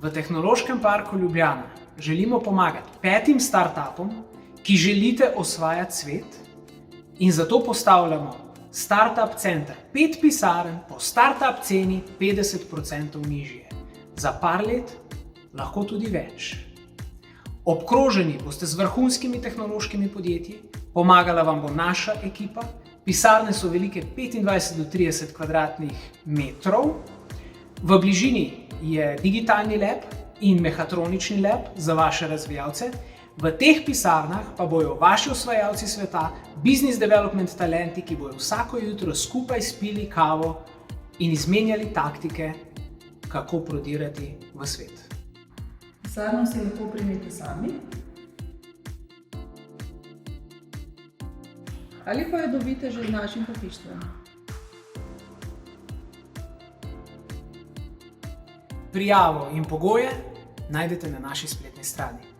V Tehnološkem parku Ljubljana želimo pomagati 5 startupom, ki želite osvajati svet, in zato postavljamo Startup center, 5 pisarn po startup ceni 50% nižje. Za par let, lahko tudi več. Obkroženi boste z vrhunskimi tehnološkimi podjetji, pomagala vam bo naša ekipa, pisarne so velike 25 do 30 kvadratnih metrov, v bližini je digitalni lab in mehatronični lab za vaše razvijalce, v teh pisarnah pa bojo vaši osvajalci sveta, business development talenti, ki bojo vsako jutro skupaj spili kavo in izmenjali taktike, kako prodirati v svet. Pisarno si lahko primete sami ali pa jo dobite že z našim pohištvom. Prijavo in pogoje najdete na naši spletni strani.